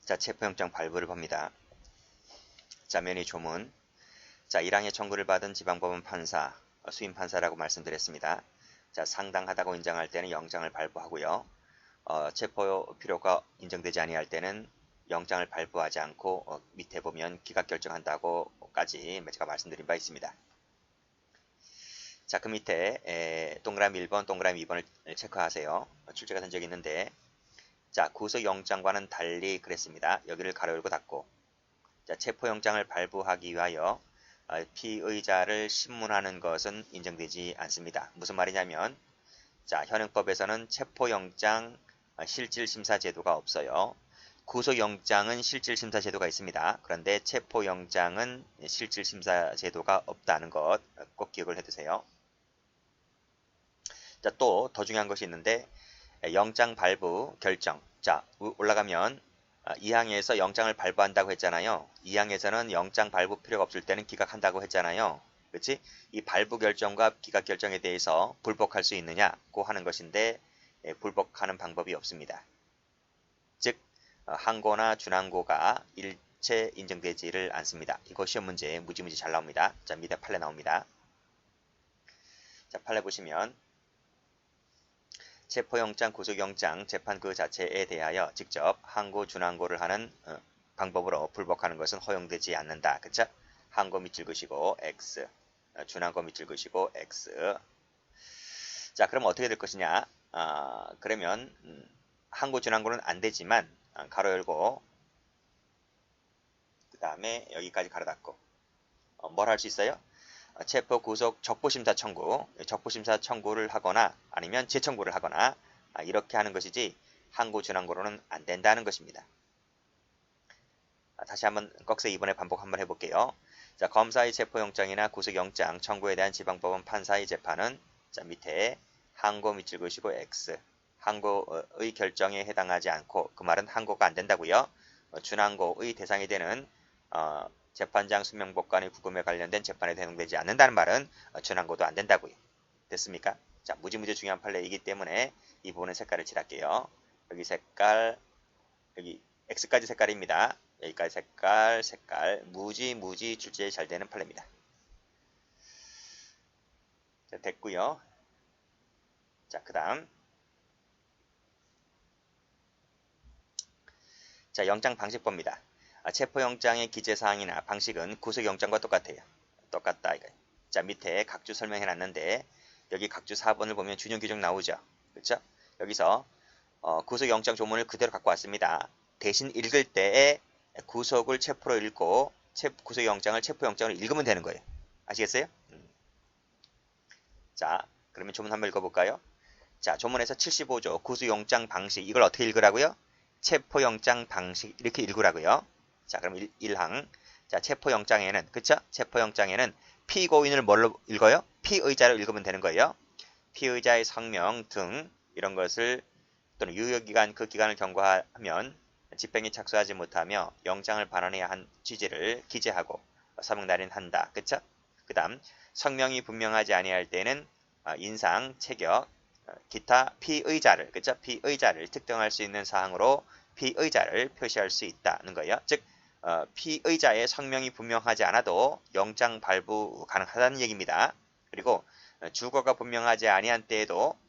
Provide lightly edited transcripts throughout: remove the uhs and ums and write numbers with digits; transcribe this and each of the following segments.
자, 체포영장 발부를 봅니다. 자, 면의 조문. 자, 1항의 청구를 받은 지방법원 판사, 수임 판사라고 말씀드렸습니다. 자, 상당하다고 인정할 때는 영장을 발부하고요. 체포 필요가 인정되지 아니할 때는 영장을 발부하지 않고 밑에 보면 기각 결정한다고까지 제가 말씀드린 바 있습니다. 자, 그 밑에 동그라미 1번, 동그라미 2번을 체크하세요. 출제가 된 적이 있는데, 자, 구속영장과는 달리 그랬습니다. 여기를 가로 열고 닫고, 자, 체포영장을 발부하기 위하여 피의자를 신문하는 것은 인정되지 않습니다. 무슨 말이냐면, 자, 현행법에서는 체포영장 실질심사 제도가 없어요. 구속영장은 실질심사 제도가 있습니다. 그런데 체포영장은 실질심사 제도가 없다는 것 꼭 기억을 해두세요. 자, 또 더 중요한 것이 있는데, 영장 발부 결정. 자, 올라가면 2항에서 영장을 발부한다고 했잖아요. 2항에서는 영장 발부 필요가 없을 때는 기각한다고 했잖아요. 그렇지? 이 발부 결정과 기각 결정에 대해서 불복할 수 있느냐고 하는 것인데, 불복하는 방법이 없습니다. 즉, 항고나 준항고가 일체 인정되지를 않습니다. 이거 시험 문제 무지무지 잘 나옵니다. 자, 밑에 판례 나옵니다. 자, 판례 보시면 체포영장, 구속영장, 재판 그 자체에 대하여 직접 항고, 준항고를 하는 방법으로 불복하는 것은 허용되지 않는다. 그쵸? 항고 밑줄 그시고 X, 준항고 밑줄 그시고 X. 자, 그럼 어떻게 될 것이냐? 그러면 항고, 준항고는 안 되지만 가로 열고 그 다음에 여기까지 가로 닫고 뭘 할 수 있어요? 체포 구속 적부심사 청구, 적부심사 청구를 하거나 아니면 재청구를 하거나 이렇게 하는 것이지 항고, 준항고로는 안 된다는 것입니다. 다시 한번 꺽쇠 2번에 반복 한번 해볼게요. 자, 검사의 체포영장이나 구속영장 청구에 대한 지방법원 판사의 재판은 자, 밑에 항고 밑줄 그시고 X, 항고의 결정에 해당하지 않고 그 말은 항고가 안 된다고요. 준항고의 대상이 되는 재판장 수명복관의 구금에 관련된 재판에 해당되지 않는다는 말은 준항고도 안 된다고요. 됐습니까? 자, 무지무지 중요한 판례이기 때문에 이 부분은 색깔을 칠할게요. 여기 색깔, 여기 X까지 색깔입니다. 여기까지 색깔, 무지 출제 잘 되는 판례입니다. 자, 됐고요. 자, 그 다음 자, 영장 방식법입니다. 체포영장의 기재사항이나 방식은 구속영장과 똑같아요. 똑같다 이거. 자, 밑에 각주 설명해놨는데 여기 각주 4번을 보면 준용 규정 나오죠. 그렇죠? 여기서 구속영장 조문을 그대로 갖고 왔습니다. 대신 읽을 때에 구속을 체포로 읽고 구속영장을 체포영장으로 읽으면 되는 거예요. 아시겠어요? 자, 그러면 조문 한번 읽어볼까요? 자, 조문에서 75조 구속영장 방식 이걸 어떻게 읽으라고요? 체포영장 방식 이렇게 읽으라고요. 자, 그럼 1항. 자, 체포영장에는 그쵸? 체포영장에는 피고인을 뭘로 읽어요? 피의자로 읽으면 되는 거예요. 피의자의 성명 등 이런 것을 또는 유효기간 그 기간을 경과하면 집행에 착수하지 못하며 영장을 반환해야 한 취지를 기재하고 사명 날인한다. 그쵸? 그 다음 성명이 분명하지 아니할 때는 인상, 체격, 기타 피의자를 그쵸? 피의자를 특정할 수 있는 사항으로 피의자를 표시할 수 있다는 거예요. 즉 피의자의 성명이 분명하지 않아도 영장 발부 가능하다는 얘기입니다. 그리고 주거가 분명하지 아니한 때에도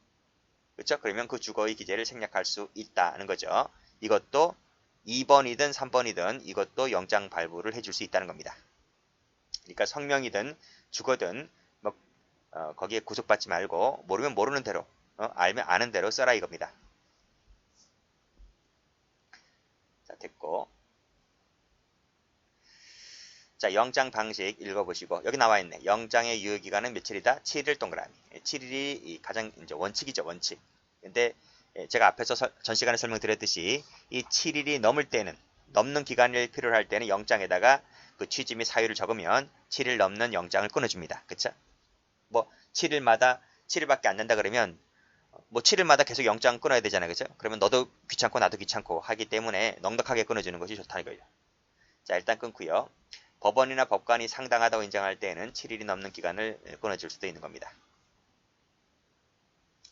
그렇죠? 그러면 그 주거의 기재를 생략할 수 있다는 거죠. 이것도 2번이든 3번이든 이것도 영장 발부를 해줄 수 있다는 겁니다. 그러니까 성명이든 주거든 뭐 거기에 구속받지 말고 모르면 모르는 대로 알면 아는 대로 써라 이겁니다. 자, 됐고. 자, 영장 방식 읽어보시고 여기 나와 있네. 영장의 유효기간은 며칠이다? 7일 동그라미. 7일이 가장 이제 원칙이죠, 원칙. 근데 제가 앞에서 전 시간에 설명드렸듯이 이 7일이 넘을 때는 넘는 기간을 필요로 할 때는 영장에다가 그 취지 및 사유를 적으면 7일 넘는 영장을 끊어줍니다. 그쵸? 뭐 7일밖에 안 된다 그러면 뭐 7일마다 계속 영장 끊어야 되잖아요. 그죠? 그러면 너도 귀찮고 나도 귀찮고 하기 때문에 넉넉하게 끊어주는 것이 좋다는 거예요. 자, 일단 끊고요. 법원이나 법관이 상당하다고 인정할 때에는 7일이 넘는 기간을 끊어줄 수도 있는 겁니다.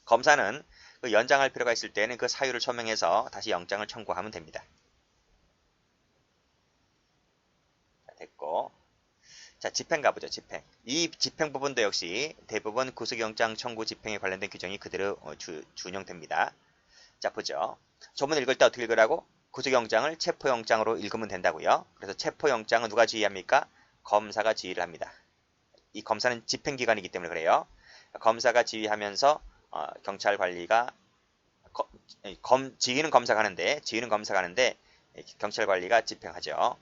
검사는 그 연장할 필요가 있을 때는 그 사유를 초명해서 다시 영장을 청구하면 됩니다. 자, 집행 가보죠. 집행. 이 집행 부분도 역시 대부분 구속영장 청구 집행에 관련된 규정이 그대로 준용됩니다. 자, 보죠. 조문 읽을 때 어떻게 읽으라고? 구속영장을 체포영장으로 읽으면 된다고요. 그래서 체포영장은 누가 지휘합니까? 검사가 지휘를 합니다. 이 검사는 집행기관이기 때문에 그래요. 검사가 지휘하면서 경찰관리가 지휘는 검사가 하는데 경찰관리가 집행하죠.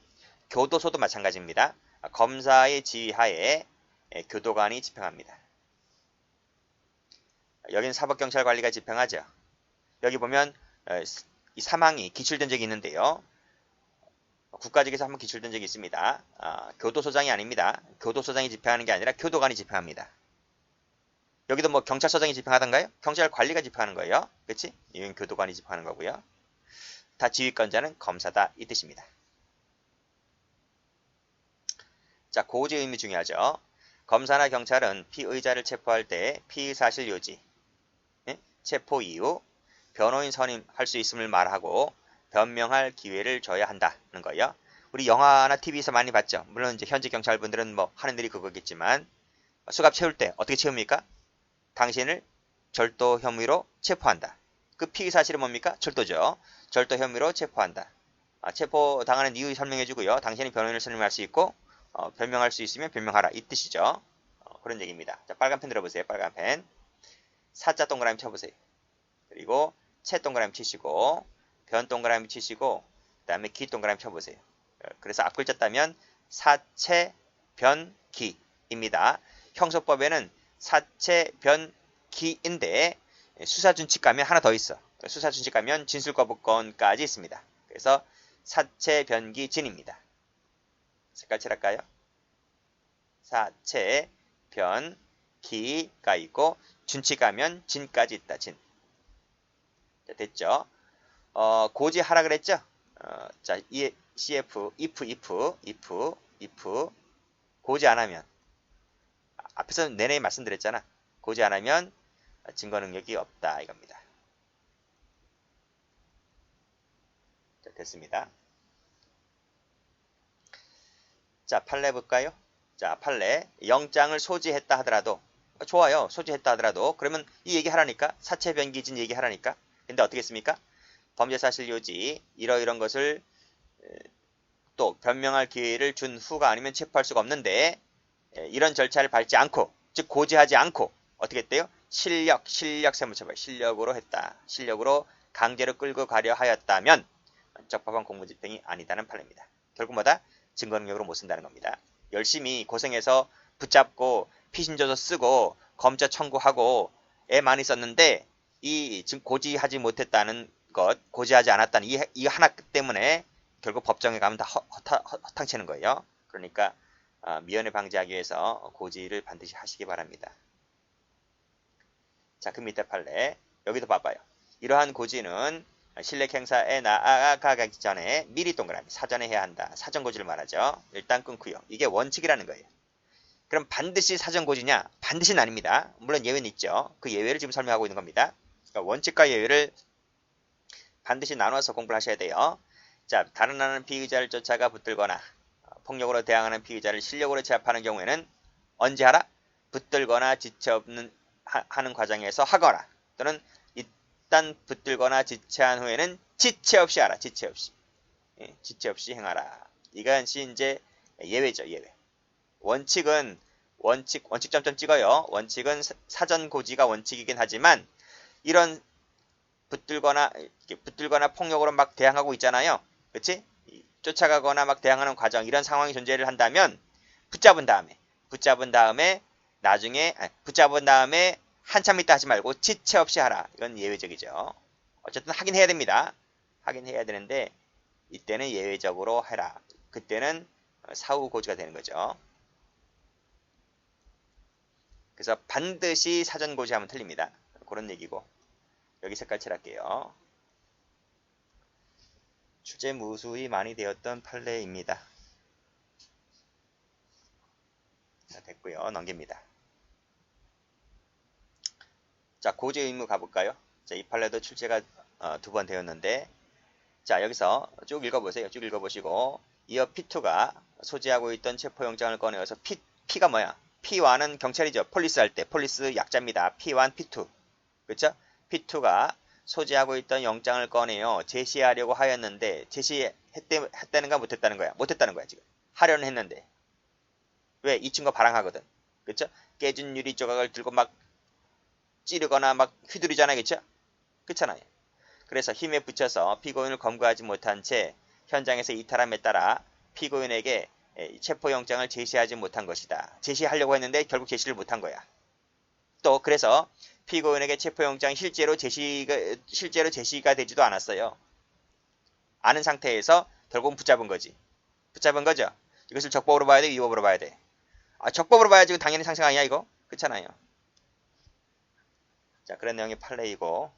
교도소도 마찬가지입니다. 검사의 지휘하에 교도관이 집행합니다. 여기는 사법경찰관리가 집행하죠. 여기 보면 이 사망이 기출된 적이 있는데요. 국가직에서 한번 기출된 적이 있습니다. 교도소장이 아닙니다. 교도소장이 집행하는 게 아니라 교도관이 집행합니다. 여기도 뭐 경찰서장이 집행하던가요? 경찰관리가 집행하는 거예요. 그렇지? 이건 교도관이 집행하는 거고요. 다 지휘권자는 검사다 이 뜻입니다. 자, 고지 의미 중요하죠. 검사나 경찰은 피의자를 체포할 때 피의 사실 요지, 체포 이유, 변호인 선임할 수 있음을 말하고 변명할 기회를 줘야 한다는 거예요. 우리 영화나 TV에서 많이 봤죠. 물론 이제 현직 경찰분들은 뭐 하는 일이 그거겠지만 수갑 채울 때 어떻게 채웁니까? 당신을 절도 혐의로 체포한다. 그 피의 사실은 뭡니까? 절도죠. 절도 혐의로 체포한다. 체포 당하는 이유 설명해주고요. 당신이 변호인을 선임할 수 있고 변명할 수 있으면 변명하라 이 뜻이죠. 그런 얘기입니다. 자, 빨간 펜 들어보세요. 빨간 펜. 사자 동그라미 쳐보세요. 그리고 채 동그라미 치시고 변 동그라미 치시고 그 다음에 기 동그라미 쳐보세요. 그래서 앞글자 따면 사채 변 기입니다. 형소법에는 사채 변 기인데 수사준칙 가면 하나 더 있어. 수사준칙 가면 진술거부권까지 있습니다. 그래서 사채 변기 진입니다. 색깔 칠할까요? 사채 변 기가 있고 준칙 가면 진까지 있다. 진. 자, 됐죠? 고지하라 그랬죠? 자, CF, if 고지 안 하면 앞에서 내내 말씀드렸잖아. 고지 안 하면 증거 능력이 없다 이겁니다. 자, 됐습니다. 자, 판례 볼까요? 자, 판례. 영장을 소지했다 하더라도 좋아요. 소지했다 하더라도 그러면 이 얘기 하라니까. 사채 변기진 얘기 하라니까. 근데 어떻게 했습니까? 범죄 사실 요지 이러이런 것을 또 변명할 기회를 준 후가 아니면 체포할 수가 없는데 이런 절차를 밟지 않고 즉 고지하지 않고 어떻게 했대요? 실력 세무처벌 실력으로 했다. 실력으로 강제로 끌고 가려 하였다면 적법한 공무집행이 아니다는 판례입니다. 결국 뭐다? 증거 능력으로 못 쓴다는 겁니다. 열심히 고생해서 붙잡고 피신조서 쓰고 검찰 청구하고 애 많이 썼는데 이 지금 고지하지 못했다는 것, 고지하지 않았다는 이 하나 때문에 결국 법정에 가면 다 허탕치는 거예요. 그러니까 미연에 방지하기 위해서 고지를 반드시 하시기 바랍니다. 자, 그 밑에 판례 여기도 봐봐요. 이러한 고지는 실력 행사에 나아가기 전에 미리 동그라미 사전에 해야 한다. 사전 고지를 말하죠. 일단 끊고요. 이게 원칙이라는 거예요. 그럼 반드시 사전 고지냐? 반드시는 아닙니다. 물론 예외는 있죠. 그 예외를 지금 설명하고 있는 겁니다. 그러니까 원칙과 예외를 반드시 나눠서 공부를 하셔야 돼요. 자, 다른 피의자를 쫓아가 붙들거나 폭력으로 대항하는 피의자를 실력으로 제압하는 경우에는 언제 하라? 붙들거나 지체없는 하는 과정에서 하거나 또는 일단 붙들거나 지체한 후에는 지체 없이 하라. 지체 없이. 예, 지체 없이 행하라. 이것이 이제 예외죠. 예외. 원칙은 원칙 점점 찍어요. 원칙은 사전 고지가 원칙이긴 하지만 이런 붙들거나 폭력으로 막 대항하고 있잖아요. 그렇지? 쫓아가거나 막 대항하는 과정 이런 상황이 존재를 한다면 붙잡은 다음에 나중에 붙잡은 다음에 한참 있다 하지 말고 지체 없이 하라. 이건 예외적이죠. 어쨌든 하긴 해야 됩니다. 하긴 해야 되는데 이때는 예외적으로 해라. 그때는 사후 고지가 되는 거죠. 그래서 반드시 사전 고지하면 틀립니다. 그런 얘기고 여기 색깔 칠할게요. 주제 무수히 많이 되었던 판례입니다. 자, 됐고요. 넘깁니다. 자, 고지 의무 가볼까요? 자, 이 판례도 출제가 2번 되었는데 자, 여기서 쭉 읽어보세요. 쭉 읽어보시고 이어 P2가 소지하고 있던 체포영장을 꺼내어서 P가 뭐야? P1은 경찰이죠. 폴리스 할 때. 폴리스 약자입니다. P1, P2. 그쵸? P2가 소지하고 있던 영장을 꺼내어 제시하려고 하였는데 제시했다는가 못했다는 거야? 못했다는 거야 지금. 하려는 했는데. 왜? 이 친구가 발항하거든. 그쵸? 깨진 유리 조각을 들고 막 찌르거나 막 휘두르잖아요. 그쵸? 그렇잖아요. 그래서 힘에 부쳐서 피고인을 검거하지 못한 채 현장에서 이탈함에 따라 피고인에게 체포영장을 제시하지 못한 것이다. 제시하려고 했는데 결국 제시를 못한 거야. 또 그래서 피고인에게 체포영장 실제로 제시가 되지도 않았어요. 아는 상태에서 결국은 붙잡은 거지. 붙잡은 거죠. 이것을 적법으로 봐야 돼, 위법으로 봐야 돼. 적법으로 봐야지 당연히 상생 아니야 이거? 그렇잖아요. 자, 그런 내용이 판례이고.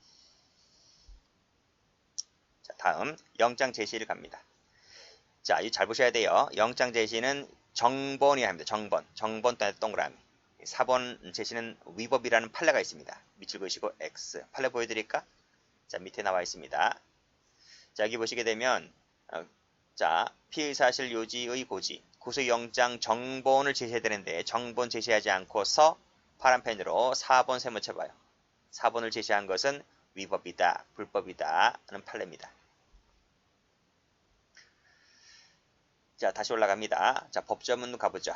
자, 다음 영장 제시를 갑니다. 자, 이거 잘 보셔야 돼요. 영장 제시는 정본이라 합니다. 정본 또는 동그라미. 4번 제시는 위법이라는 판례가 있습니다. 밑줄 그으시고 X. 판례 보여드릴까? 자, 밑에 나와 있습니다. 자, 여기 보시게 되면 자, 피의사실 요지의 고지, 구속영장 정본을 제시해야 되는데 정본 제시하지 않고서 파란 펜으로 4번 세모 쳐봐요. 4번을 제시한 것은 위법이다, 불법이다 하는 판례입니다. 자, 다시 올라갑니다. 자, 법조문 가보죠.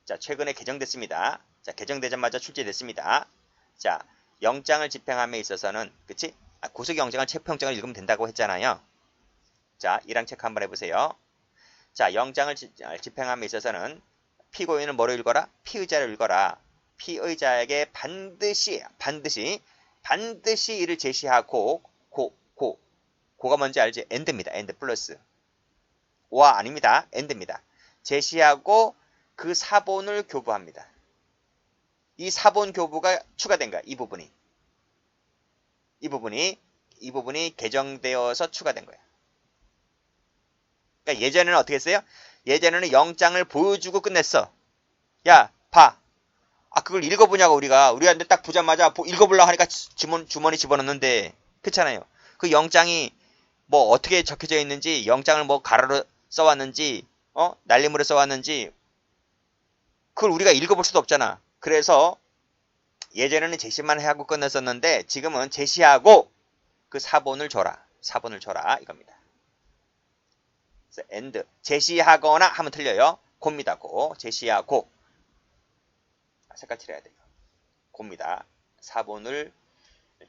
자, 최근에 개정됐습니다. 자, 개정되자마자 출제됐습니다. 자, 영장을 집행함에 있어서는, 그치? 구속영장을 체포영장을 읽으면 된다고 했잖아요. 자, 1항 체크 한번 해보세요. 자, 영장을 집행함에 있어서는 피고인을 뭐로 읽어라? 피의자를 읽어라. 피의자에게 반드시 이를 제시하고, 고가 뭔지 알지? end입니다. end 플러스. 와 아닙니다. end입니다. 제시하고 그 사본을 교부합니다. 이 사본 교부가 추가된 거야. 이 부분이 개정되어서 추가된 거야. 그러니까 예전에는 어떻게 했어요? 예전에는 영장을 보여주고 끝냈어. 야, 봐. 그걸 읽어보냐고 우리한테 딱 보자마자 읽어보려고 하니까 주머니 집어넣는데 그렇잖아요. 그 영장이 뭐 어떻게 적혀져 있는지, 영장을 뭐 가로로 써왔는지, 날림으로 써왔는지 그걸 우리가 읽어볼 수도 없잖아. 그래서 예전에는 제시만 하고 끝냈었는데 지금은 제시하고 그 사본을 줘라 이겁니다. 그래서 end 제시하거나 하면 틀려요. 고입니다. 고 제시하고 색깔 칠해야 돼요. 고입니다. 사본을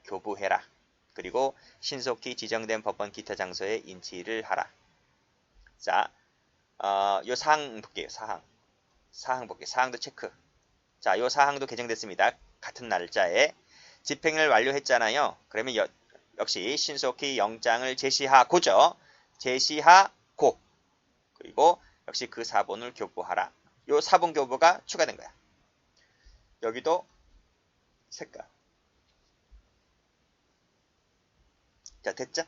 교부해라. 그리고 신속히 지정된 법원 기타 장소에 인치를 하라. 자, 요 사항 볼게요. 사항 볼게요. 사항도 체크. 자, 요 사항도 개정됐습니다. 같은 날짜에 집행을 완료했잖아요. 그러면 역시 신속히 영장을 제시하고죠. 제시하고 그리고 역시 그 사본을 교부하라. 요 사본 교부가 추가된 거야. 여기도 색깔. 자, 됐죠?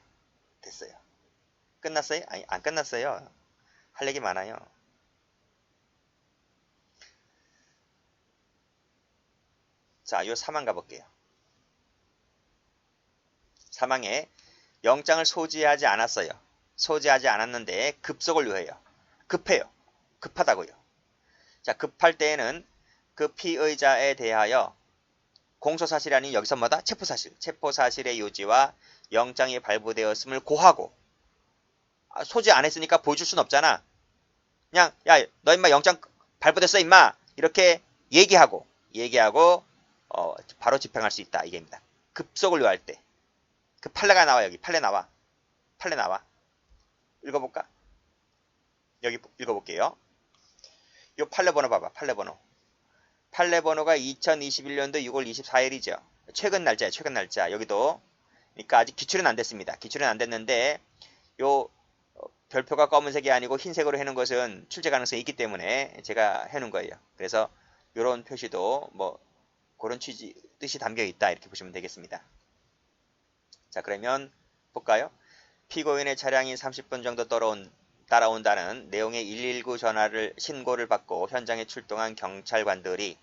됐어요. 끝났어요? 아니, 안 끝났어요. 할 얘기 많아요. 자, 요 사망 가볼게요. 사망에 영장을 소지하지 않았어요. 소지하지 않았는데 급속을 요해요. 급해요. 급하다고요. 자, 급할 때에는 그 피의자에 대하여 공소사실이 아닌 여기서 뭐다? 체포사실의 요지와 영장이 발부되었음을 고하고 소지 안 했으니까 보여줄 순 없잖아. 그냥 야, 너 임마 영장 발부됐어 임마 이렇게 얘기하고 바로 집행할 수 있다 이게입니다. 급속을 요할 때 그 판례가 나와. 여기 판례 나와. 읽어볼까? 여기 읽어볼게요. 요 판례 번호 봐봐. 판례 번호가 2021년도 6월 24일이죠. 최근 날짜. 여기도 그러니까 아직 기출은 안 됐습니다. 기출은 안 됐는데 요 별표가 검은색이 아니고 흰색으로 해놓은 것은 출제 가능성이 있기 때문에 제가 해놓은 거예요. 그래서 이런 표시도 뭐 그런 뜻이 담겨 있다 이렇게 보시면 되겠습니다. 자, 그러면 볼까요? 피고인의 차량이 30분 정도 따라온다는 내용의 119 신고를 받고 현장에 출동한 경찰관들이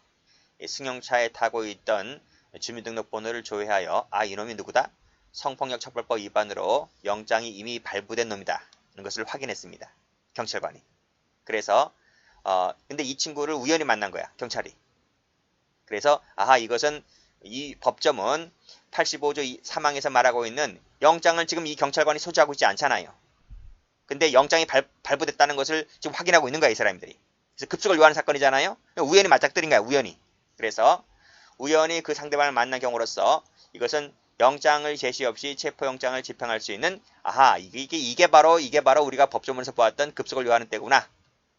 승용차에 타고 있던 주민등록번호를 조회하여 이놈이 누구다? 성폭력처벌법 위반으로 영장이 이미 발부된 놈이다. 하는 것을 확인했습니다. 경찰관이. 그래서 근데 이 친구를 우연히 만난 거야. 경찰이. 그래서 아하 이것은 이 법점은 85조 3항에서 말하고 있는 영장을 지금 이 경찰관이 소지하고 있지 않잖아요. 근데 영장이 발부됐다는 것을 지금 확인하고 있는 거야, 이 사람들이. 그래서 급속을 요하는 사건이잖아요. 우연히 맞닥뜨린 거야, 우연히. 그래서 우연히 그 상대방을 만난 경우로서 이것은 영장을 제시 없이 체포영장을 집행할 수 있는 아하 이게 바로 우리가 법조문에서 보았던 급속을 요하는 때구나.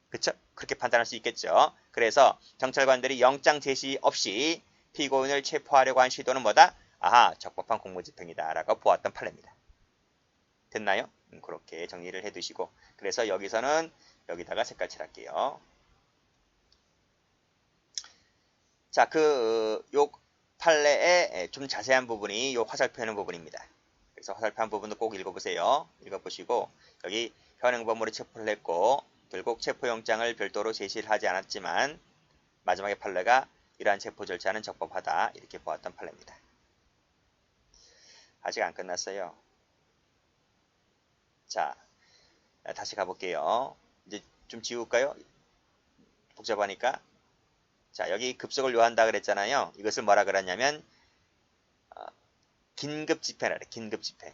그쵸? 그렇게 판단할 수 있겠죠. 그래서 경찰관들이 영장 제시 없이 피고인을 체포하려고 한 시도는 뭐다? 아하 적법한 공무집행이다 라고 보았던 판례입니다. 됐나요? 그렇게 정리를 해두시고 그래서 여기서는 여기다가 색깔 칠할게요. 자, 요 판례의 좀 자세한 부분이 요 화살표하는 부분입니다. 그래서 화살표한 부분도 꼭 읽어보세요. 읽어보시고 여기 현행범으로 체포를 했고 결국 체포영장을 별도로 제시를 하지 않았지만 마지막에 판례가 이러한 체포 절차는 적법하다 이렇게 보았던 판례입니다. 아직 안 끝났어요. 자, 다시 가볼게요. 이제 좀 지울까요? 복잡하니까. 자, 여기 급속을 요한다 그랬잖아요. 이것을 뭐라 그랬냐면 긴급 집행이라 그래. 긴급 집행.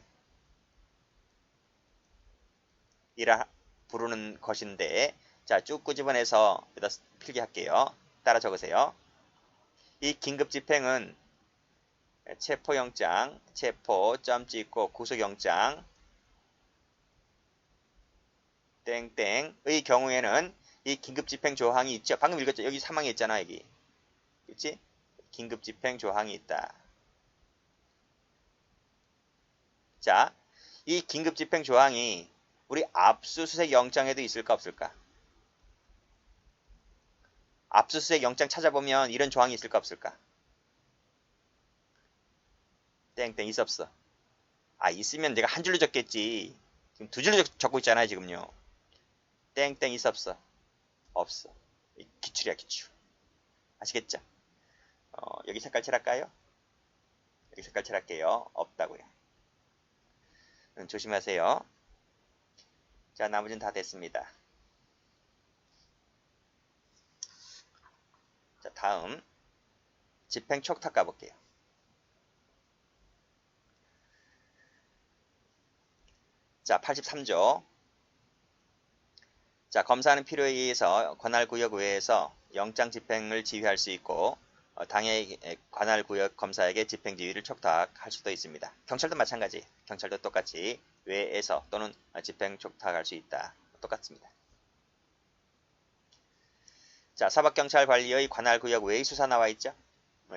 이라 부르는 것인데 자, 쭉 끄집어내서 여기다 필기할게요. 따라 적으세요. 이 긴급 집행은 체포영장, 체포, 점 찍고 구속영장 땡땡의 경우에는 이 긴급집행 조항이 있죠. 방금 읽었죠. 여기 사망이 있잖아. 여기. 그렇지? 긴급집행 조항이 있다. 자, 이 긴급집행 조항이 우리 압수수색 영장에도 있을까 없을까? 압수수색 영장 찾아보면 이런 조항이 있을까 없을까? 땡땡 있었어. 아 있으면 내가 한 줄로 적겠지. 지금 두 줄로 적고 있잖아요. 지금요. 땡땡 있었어. 없어. 기출이야 기출. 아시겠죠? 여기 색깔 칠할까요? 여기 색깔 칠할게요. 없다고요. 조심하세요. 자, 나머지는 다 됐습니다. 자, 다음 집행 촉탁 가볼게요. 자, 83조. 자, 검사는 필요에 의해서 관할구역 외에서 영장 집행을 지휘할 수 있고 당해 관할구역 검사에게 집행 지휘를 촉탁할 수도 있습니다. 경찰도 마찬가지. 경찰도 똑같이 외에서 또는 집행 촉탁할 수 있다. 똑같습니다. 자, 사법경찰관리의 관할구역 외의 수사 나와 있죠.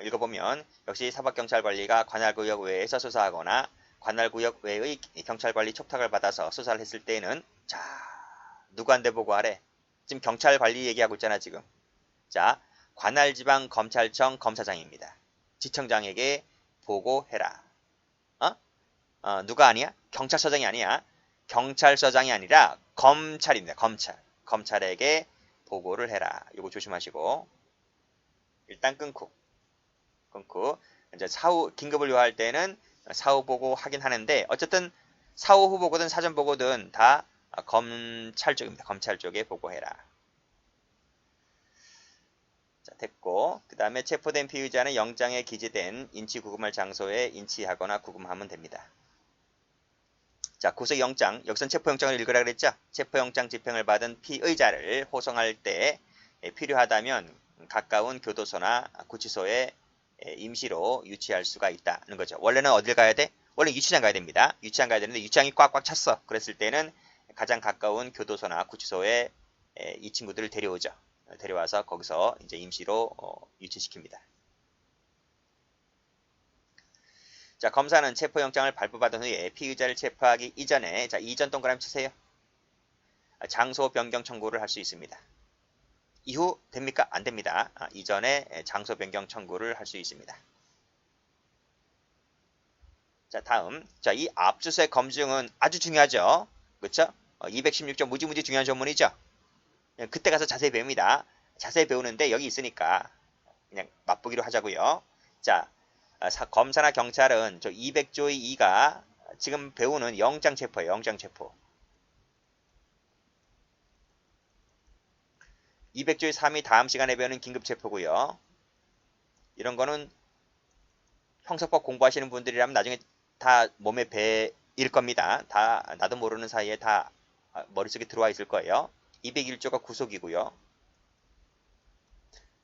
읽어보면 역시 사법경찰관리가 관할구역 외에서 수사하거나 관할구역 외의 경찰관리 촉탁을 받아서 수사를 했을 때에는 자, 누구한테 보고하래? 지금 경찰관리 얘기하고 있잖아 지금. 자, 관할지방검찰청 검사장입니다. 지청장에게 보고해라. 누가 아니야? 경찰서장이 아니야. 경찰서장이 아니라 검찰입니다. 검찰. 검찰에게 보고를 해라. 이거 조심하시고 일단 끊고 이제 사후 긴급을 요할 때는 사후 보고 하긴 하는데 어쨌든 사후 후 보고든 사전 보고든 다 검찰 쪽입니다. 검찰 쪽에 보고해라. 자, 됐고 그 다음에 체포된 피의자는 영장에 기재된 인치 구금할 장소에 인치하거나 구금하면 됩니다. 자, 구속영장, 여기선 체포영장을 읽으라 그랬죠? 체포영장 집행을 받은 피의자를 호송할 때 필요하다면 가까운 교도소나 구치소에 임시로 유치할 수가 있다는 거죠. 원래는 어딜 가야 돼? 원래 유치장 가야 됩니다. 유치장 가야 되는데 유치장이 꽉꽉 찼어. 그랬을 때는 가장 가까운 교도소나 구치소에 이 친구들을 데려오죠. 데려와서 거기서 이제 임시로 유치시킵니다. 자, 검사는 체포영장을 발부받은 후에 피의자를 체포하기 이전에 자, 이전 동그라미 치세요. 장소 변경 청구를 할 수 있습니다. 이후 됩니까? 안 됩니다. 이전에 장소 변경 청구를 할 수 있습니다. 자, 다음. 자, 이 압수수색 검증은 아주 중요하죠. 그렇죠? 216조 무지무지 중요한 조문이죠. 그때 가서 자세히 배웁니다. 자세히 배우는데 여기 있으니까 그냥 맛보기로 하자고요. 자, 검사나 경찰은 저 200조의 2가 지금 배우는 영장체포예요. 영장체포. 200조의 3이 다음 시간에 배우는 긴급체포고요. 이런 거는 형사법 공부하시는 분들이라면 나중에 다 몸에 배일 겁니다. 다 나도 모르는 사이에 다 머릿속에 들어와 있을 거예요. 201조가 구속이고요.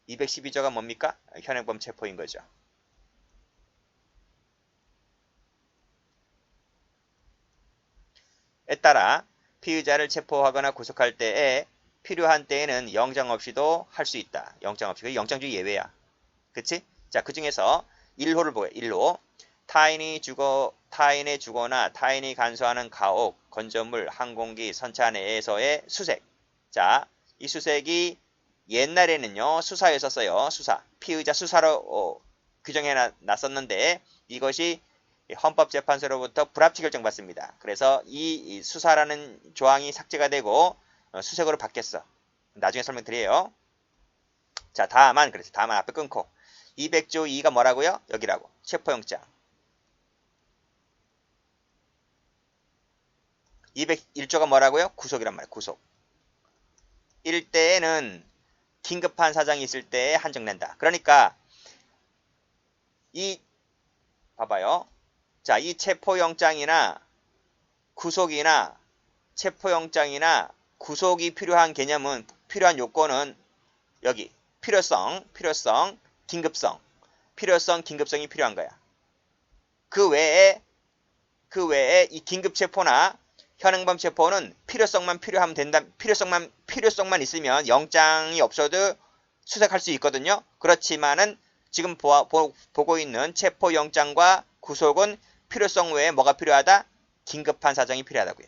212조가 뭡니까? 현행범 체포인 거죠. 에 따라 피의자를 체포하거나 구속할 때에 필요한 때에는 영장 없이도 할 수 있다. 영장 없이. 영장주의 예외야. 그치? 자, 그 중에서 1호를 보여. 1호. 타인의 주거나 타인이 간수하는 가옥, 건조물, 항공기, 선차 내에서의 수색. 자, 이 수색이 옛날에는요, 수사였었어요. 수사. 피의자 수사로 규정해 놨었는데 이것이 헌법재판소로부터 불합치 결정받습니다. 그래서 이 수사라는 조항이 삭제가 되고 수색으로 바뀌었어. 나중에 설명드려요. 자, 다만 앞에 끊고 200조 2가 뭐라고요? 여기라고. 체포영장. 201조가 뭐라고요? 구속이란 말이에요. 구속. 일대에는 긴급한 사정이 있을 때에 한정된다. 그러니까 이 봐봐요. 자, 이 체포영장이나 구속이나 체포영장이나 구속이 필요한 개념은 필요한 요건은 여기 필요성, 긴급성, 긴급성이 필요한 거야. 그 외에 이 긴급체포나 현행범 체포는 필요성만 필요하면 된다. 필요성만 있으면 영장이 없어도 수색할 수 있거든요. 그렇지만은 지금 보고 있는 체포영장과 구속은 필요성 외에 뭐가 필요하다? 긴급한 사정이 필요하다고요.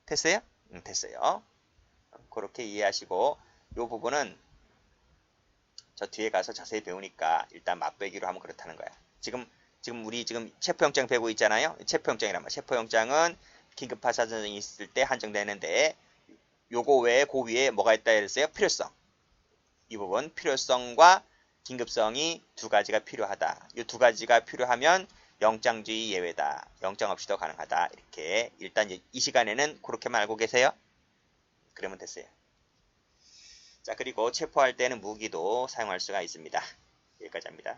됐어요? 됐어요. 그렇게 이해하시고 이 부분은 저 뒤에 가서 자세히 배우니까 일단 맛배기로 하면 그렇다는 거야. 우리 체포영장 배우고 있잖아요. 체포영장이란 말. 체포영장은 긴급한 사정이 있을 때 한정되는데 요거 외에 그 위에 뭐가 있다 그랬어요? 필요성. 이 부분 필요성과 긴급성이 두 가지가 필요하다. 이 두 가지가 필요하면 영장주의 예외다. 영장 없이도 가능하다. 이렇게 일단 이 시간에는 그렇게만 알고 계세요. 그러면 됐어요. 자, 그리고 체포할 때는 무기도 사용할 수가 있습니다. 여기까지 합니다.